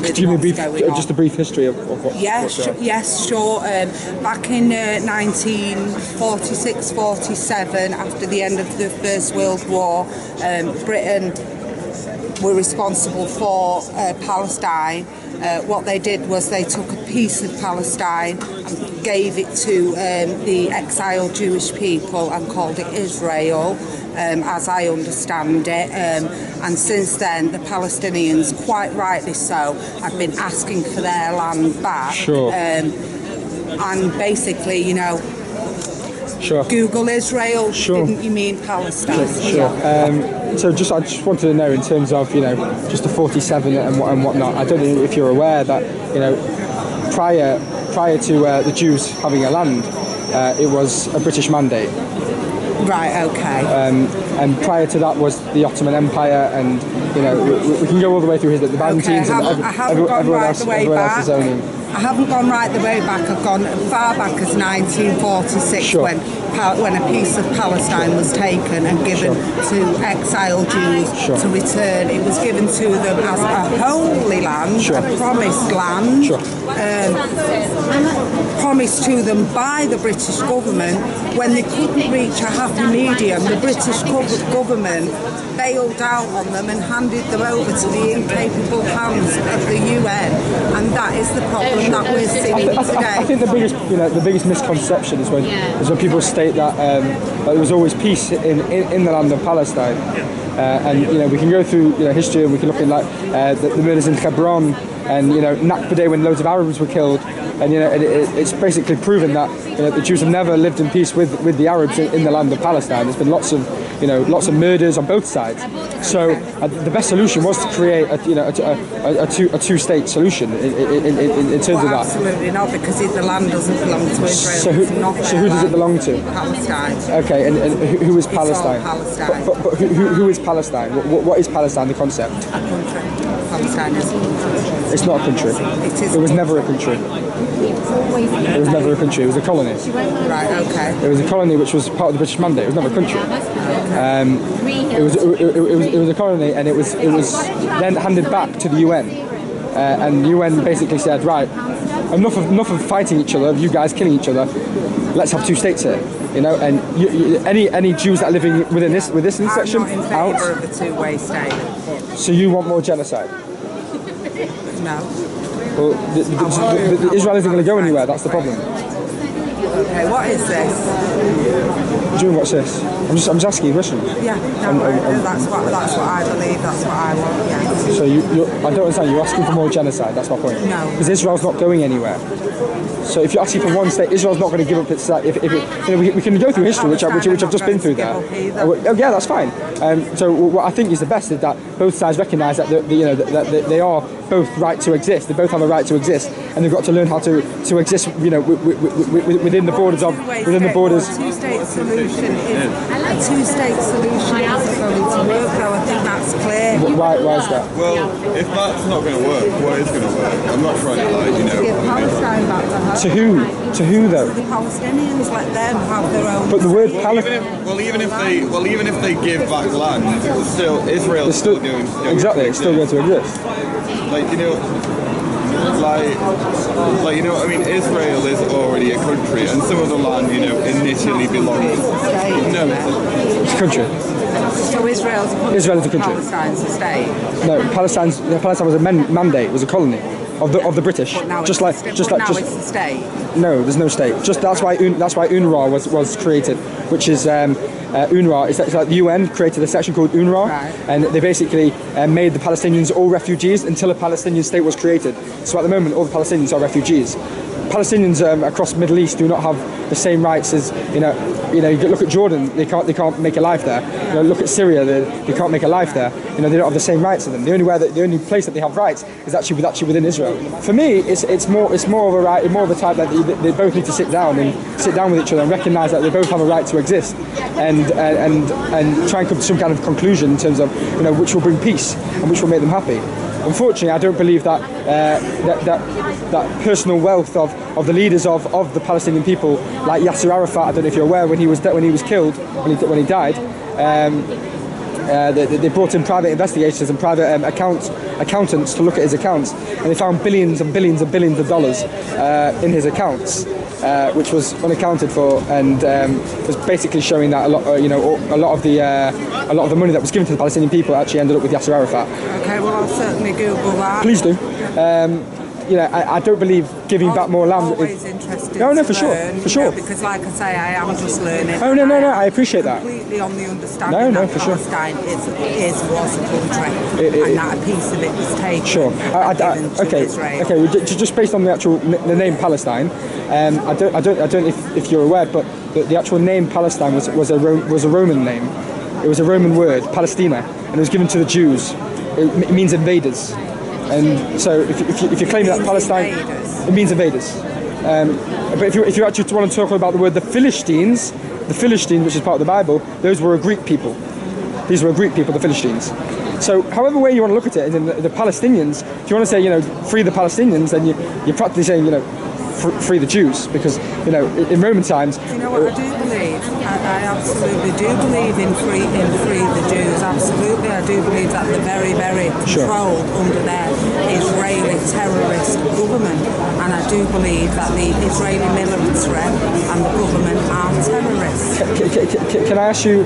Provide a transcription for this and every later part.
with what's going on. Just a brief history of what? Yes, sure. Back in 1946-47, after the end of the First World War, Britain were responsible for Palestine. What they did was they took a piece of Palestine and gave it to the exiled Jewish people and called it Israel, as I understand it. And since then, the Palestinians, quite rightly so, have been asking for their land back. Sure. And basically, you know, sure. Google Israel, sure. Didn't you mean Palestine? Sure. So I just wanted to know, in terms of, you know, just the 47 and whatnot, I don't know if you're aware that, you know, prior to the Jews having a land, it was a British mandate. Right, okay. And prior to that was the Ottoman Empire, and, you know, we can go all the way through here, the Byzantines, okay, and everyone else is owning. I haven't gone right the way back. I've gone far back as 1946, sure. when a piece of Palestine was taken and given to exiled Jews to return. It was given to them as a holy land, a promised land, promised to them by the British government. When they couldn't reach a happy medium, the British government bailed out on them and handed them over to the incapable hands of the UN, and that is the problem that we're seeing today. I think the biggest misconception is when people state that it was always peace in the land of Palestine, and, you know, we can go through, you know, history, and we can look at, like, the murders in Hebron, and, you know, Nakba Day, when loads of Arabs were killed. And, you know, it's basically proven that, you know, the Jews have never lived in peace with the Arabs in the land of Palestine. There's been lots of murders on both sides. So the best solution was to create a two-state solution in terms of that. Absolutely not, because the land doesn't belong to Israel. So who does it belong to? Palestine. Okay, and who is Palestine? It's all Palestine. But who is Palestine? What is Palestine? The concept? A country. Palestine is a country. It's not a country. It was never a country. It was never a country. It was a colony. Right. Okay. It was a colony which was part of the British mandate. It was never a country. It was a colony, and it was then handed back to the UN, and the UN basically said, right, enough of fighting each other, of you guys killing each other. Let's have two states here. You know, and any Jews that are living within this section, I'm not in favour of a two-way state. So you want more genocide? No. Well, Israel isn't going to go anywhere. That's the problem. Okay, what is this? June, what's this? I'm just asking you a question. Yeah, that's what I believe. That's what I want. Yeah. So I don't understand. You're asking for more genocide. That's my point. No. Because Israel's not going anywhere. So if you're asking for one state, Israel's not going to give up its. We can go through history, which I've just been through there. Yeah, that's fine. So what I think is the best is that both sides recognise that that they are both right to exist. They both have a right to exist, and they've got to learn how to exist. You know, within the borders of Two-state solution isn't going to work, though. I think that's clear. Why is that? Well, if that's not going to work, what is going to work? I'm not trying to lie, you know. Give Palestine back to her. To who? To who though? The Palestinians, let them have their own. But the word Palestine. Even if they give back land, still Israel's still doing exactly. It's still going to exist. Like, you know. Like, you know what I mean? Israel is already a country, and some of the land, you know, initially belonged. No, it's a country. So Israel's a country. Israel is a country. Palestine's a state. No, Palestine was a mandate. It was a colony of the British. But now it's a state. No, there's no state. That's why UNRWA was created, which is. UNRWA, it's like the UN created a section called UNRWA, and they basically made the Palestinians all refugees until a Palestinian state was created. So at the moment, all the Palestinians are refugees. Palestinians across the Middle East do not have the same rights as you look at Jordan, they can't make a life there. You know, look at Syria, they can't make a life there. You know, they don't have the same rights as them. The only place that they have rights is actually within Israel. For me, it's more of a right, more of a type that they both need to sit down with each other and recognise that they both have a right to exist, and try and come to some kind of conclusion in terms of, you know, which will bring peace and which will make them happy. Unfortunately, I don't believe that that personal wealth of the leaders of the Palestinian people, like Yasser Arafat. I don't know if you're aware, when he was killed, when he died. They brought in private investigators and private accountants to look at his accounts, and they found billions and billions and billions of dollars in his accounts, which was unaccounted for, and was basically showing that a lot of the money that was given to the Palestinian people actually ended up with Yasser Arafat. Okay, well I'll certainly Google that. Please do. I don't believe giving back more land. Always interested. No, to for sure, learn, for sure. Because, like I say, I am just learning. Oh no, I appreciate that. Completely on the understanding that for sure. Palestine was a country, and that a piece of it was taken. Sure. Okay. Well, just based on the name Palestine, I don't know if you're aware, but the actual name Palestine was a Roman name. It was a Roman word, Palestina, and it was given to the Jews. It means invaders. And so if you claim that Palestine, it means invaders. But if you actually want to talk about the word the Philistines, which is part of the Bible, those were a Greek people. These were a Greek people, the Philistines. So however way you want to look at it, and the Palestinians, if you want to say, free the Palestinians, then you're practically saying, free the Jews, because in Roman times. Do you know what I do believe? I absolutely do believe in free the Jews. Absolutely, I do believe that the very controlled under their Israeli terrorist government, and I do believe that the Israeli military and the government are terrorists. Can I ask you?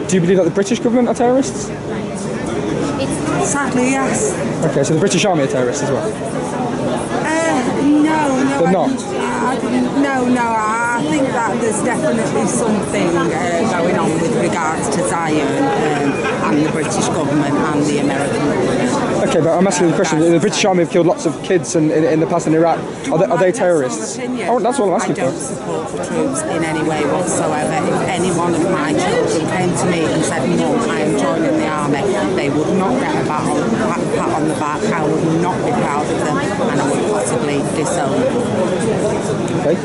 Do you believe that the British government are terrorists? Sadly, yes. Okay, so the British Army are terrorists as well. No, they're not. I think that there's definitely something going on with regards to Zion and the British government and the American government. Okay, but I'm asking you the question. The British Army have killed lots of kids in the past in Iraq. Are they terrorists? Oh, that's what I'm asking for. I don't support the troops in any way whatsoever. If any one of my children came to me and said, "Mum, I am joining the army," they would not get a pat on the back. I would not be proud of them, and I would possibly disown them. Okay.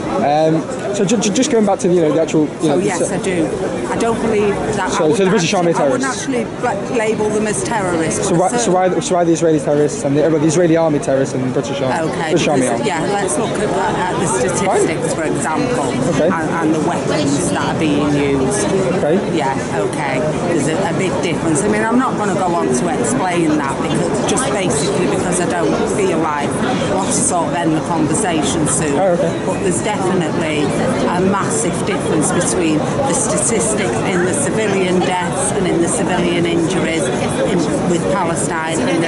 So just going back to the actual. Yes, I do. I don't believe that. So the British Army are I wouldn't terrorists. actually label them as terrorists. So why the Israeli terrorists and the Israeli army terrorists and the British army? Okay. British army army. Yeah, let's look at the statistics, for example, and the weapons that are being used. Okay. Yeah. Okay. There's a big difference. I mean, I'm not going to go on to explain that because I don't feel like I want to sort of end the conversation soon. Oh, okay. But there's definitely a massive difference between the statistics in the civilian deaths and in the civilian injuries with Palestine and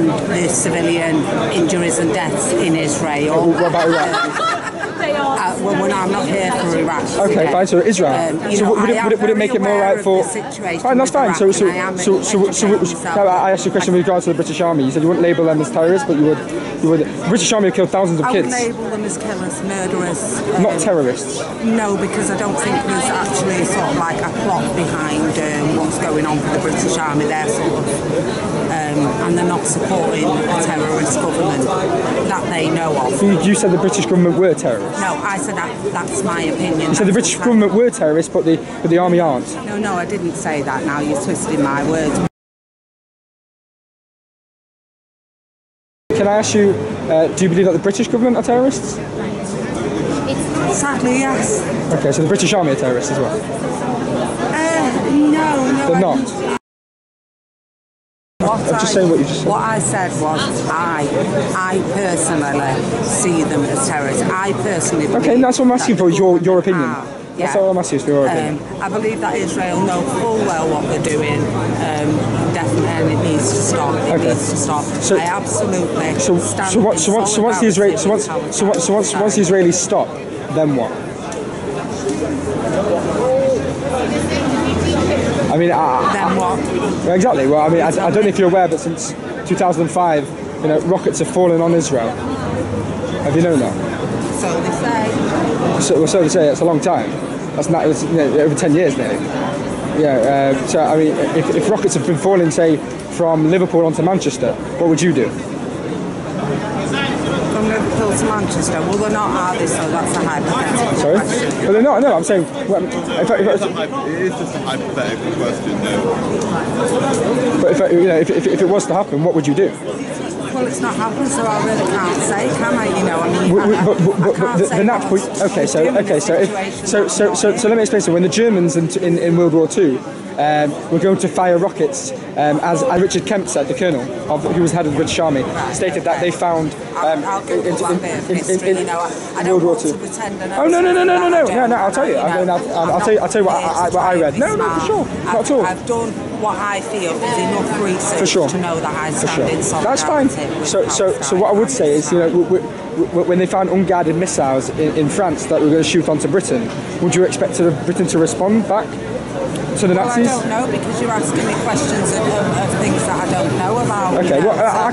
the civilian injuries and deaths in Israel. What about Iraq? Well, I'm not here for Iraq. Okay, fine. So Israel. Would it make it more right for? Fine, that's fine. So I asked you a question with regards to the British Army. You said you wouldn't label them as terrorists, but you would. The British Army have killed thousands of kids. I would label them as killers, murderers. Not terrorists. No, because I don't think there's actually sort of like a plot behind what's going on with the British Army. They're sort of, and they're not supporting a terrorist government that they know of. You said the British government were terrorists. No, I said that's my opinion. You said the British government were terrorists, but the army aren't. No, I didn't say that. Now you're twisting my words. Can I ask you, do you believe that the British government are terrorists? Sadly, yes. Okay, so the British Army are terrorists as well? No. They're not? I'm just saying what you just said. What I said was I personally see them as terrorists. I personally believe. Okay, that's what I'm asking for, your opinion. Yeah. That's all I'm asking for your opinion. I believe that Israel know full well what they're doing. Definitely, and it needs to stop. It needs to stop. So, I absolutely stand once the Israelis stop, then what? I mean, then what? Exactly. Well, I mean, I don't know if you're aware, but since 2005, rockets have fallen on Israel. Have you known that? So they say. So they say. It's a long time. That's not. It's, over 10 years nearly. Yeah. So I mean, if rockets have been falling, say, from Liverpool onto Manchester, what would you do? From Liverpool to Manchester? Well, they're not, are they? So that's a hypothetical question. Well, they're not. No, I'm saying. Well, it is just a hypothetical question, though. But if it was to happen, what would you do? Well, it's not happened, so I really can't say, can I? You know, I mean, so let me explain. So when the Germans in World War II were going to fire rockets, as Richard Kemp said, the colonel who was head of the British Army, stated that they found I'll Google that bit of history, you know, I don't want to pretend I know. Oh no! I'll tell you. I'll tell you what I read. No, for sure, not at all. I've done what I feel is enough research to know that I stand in solidarity. That's fine. So what I would say is, you know, when they found unguided missiles in France that were going to shoot onto Britain, would you expect Britain to respond back to the Nazis? Well, I don't know, because you're asking me questions of things that I don't know about. Okay, you know, well, I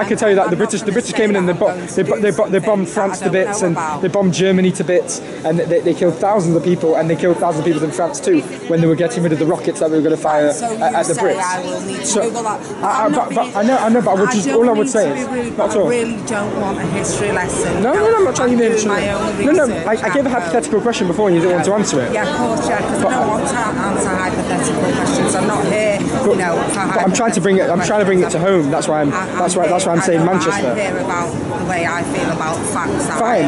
could tell you that the British came in and they bombed France to bits, and they bombed Germany to bits, and they killed thousands of people, and they killed thousands of people in France too when they were getting rid of the rockets that we were going to fire at the Brits. I will need to Google that. I know, but all I would say is, I really don't want a history lesson. No, I'm not trying to give you a No, I gave a hypothetical question before and you didn't want to answer it. Yeah, of course, because I don't want to answer hypothetical questions. I'm not here, you know, for I'm trying to bring it to home. That's why I'm saying Manchester. I'm here about the way I feel about facts that I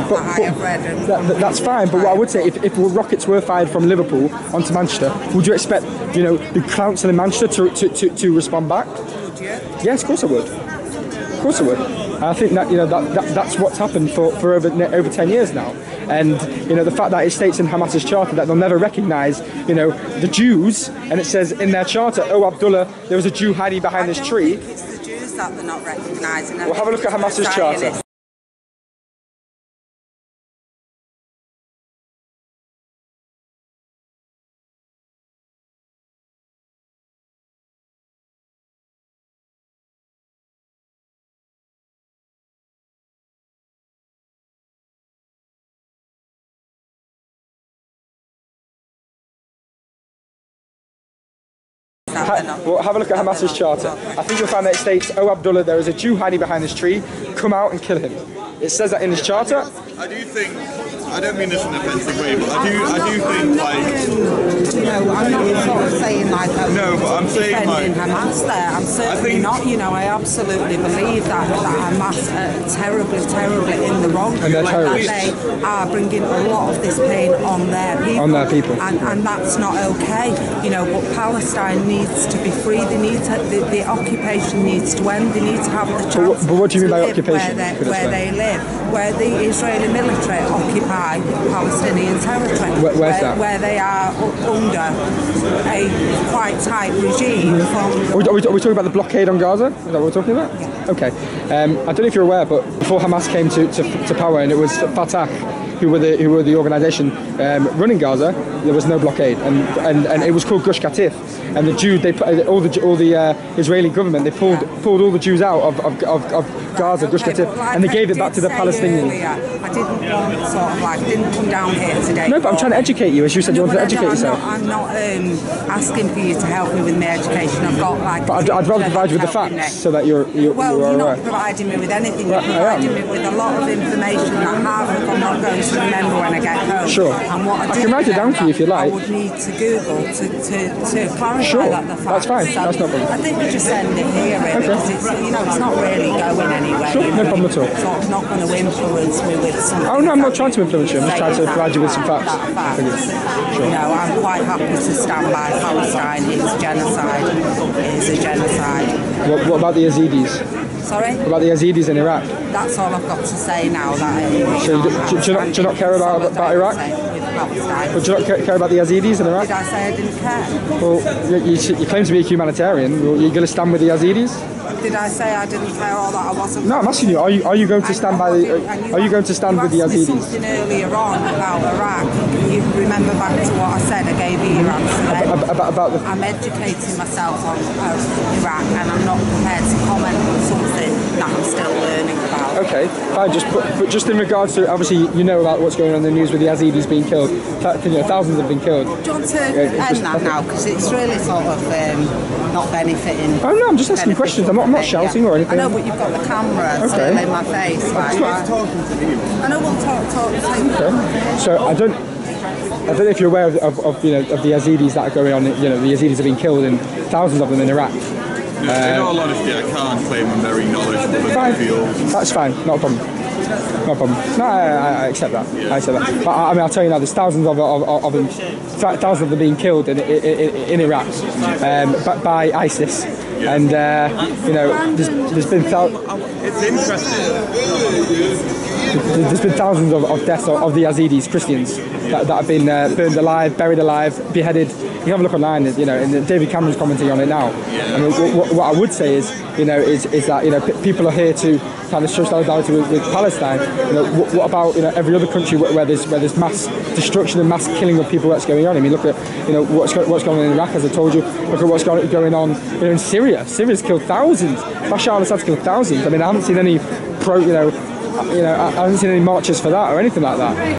have read. That's fine. But what I would say, if rockets were fired from Liverpool onto Manchester, would you expect, you know, the council in Manchester to respond back? Would you? Yes, of course I would. Of course I would. And I think that, you know, that's what's happened for over 10 years now. And, you know, the fact that it states in Hamas's charter that they'll never recognise, you know, the Jews, and it says in their charter, oh, Abdullah, there was a Jew hiding behind this tree. I don't think it's the Jews that they're not recognising. Well, have a look at Hamas's charter. Well, have a look at Hamas's charter. I think you'll find that it states, oh, Abdullah, there is a Jew hiding behind this tree, come out and kill him. It says that in his charter. I do think, I don't mean this in an offensive way, but I do think, like... You know, I'm not sort of saying, like, no, but I'm saying, like... Hamas there. I'm certainly not, you know, I absolutely believe that Hamas are terribly in the wrong. And they're terrorists. They are bringing a lot of this pain on their people. On their people. And that's not okay, you know, but Palestine needs to be free. They need to, the occupation needs to end. They need to have the chance but what do you mean by occupation? Where they live, where the Israeli military occupy Palestinian territory. Where's that? Where they are under a quite tight regime. Are we talking about the blockade on Gaza? Is that what we're talking about? Yeah. Okay. I don't know if you're aware, but before Hamas came to power, and it was Fatah who were the organisation running Gaza, there was no blockade, and it was called Gush Katif. And the Jews, they all the Israeli government, they pulled all the Jews out of Gaza, Gush Katif, and they gave it back to the Palestinians. I didn't want sort of like, I didn't come down here today. No, but I'm trying to educate you, as you said you wanted to educate yourself. I'm not asking for you to help me with my education. I've got like. But I'd rather provide you with the facts so that you're not providing me with anything. You're providing me with a lot of information that I'm not going to remember when I get home. Sure. And what I can write it down for you if you like. I would need to Google to clarify that the facts. That's fine. So that's not problem. I think we just send it here, really, because it's, you know, it's not really going anywhere. Sure, no problem at all. It's not going to influence me with something. Oh no, I'm not trying to influence you. I'm just trying to provide you with some facts. Sure. You know, I'm quite happy to stand by Palestine. It's genocide. It is a genocide. What about the Yazidis? Sorry? What about the Yazidis in Iraq? That's all I've got to say now. So do you not care about Iraq? But do you not care about the Yazidis in Iraq? Did I say I didn't care? Well, you claim to be a humanitarian. Well, you're going to stand with the Yazidis? Did I say I didn't care or that I wasn't? No, I'm asking you. Are you going to stand by the? Are you going to stand with the Yazidis? You asked me something earlier on about Iraq. You remember back to what I said? I gave you your answer. About the. I'm educating myself on Iraq, and I'm not prepared to comment on something that I'm still learning about. Okay, fine. But just in regards to, obviously, you know about what's going on in the news with the Yazidis being killed. Thousands have been killed. Do you want to end that now? Because it's really sort of not benefiting. Oh no, I'm just asking questions. I'm not shouting or anything. I know, but you've got the camera still in my face. Like, I know we'll talk. Okay. So I don't know if you're aware of the Yazidis that are going on. You know, the Yazidis have been killed, and thousands of them in Iraq. In all honesty, I can't claim I'm very knowledgeable in the field. That's fine, not a problem. No problem. No, I accept that. Yeah. I accept that. But I mean, I'll tell you now, there's thousands of them, thousands of them being killed in Iraq by ISIS, and you know, there's been it's interesting. There's been thousands of deaths of the Yazidis, Christians, that have been burned alive, buried alive, beheaded. You can have a look online, you know, and David Cameron's commenting on it now. I mean, what I would say is, you know, is that, you know, people are here to kind of show solidarity with Palestine. You know, what about, you know, every other country where there's mass destruction and mass killing of people that's going on? I mean, look at, you know, what's going on in Iraq, as I told you. Look at what's going on, you know, in Syria. Syria's killed thousands. Bashar al-Assad's killed thousands. I mean, I haven't seen any I haven't seen any marches for that or anything like that.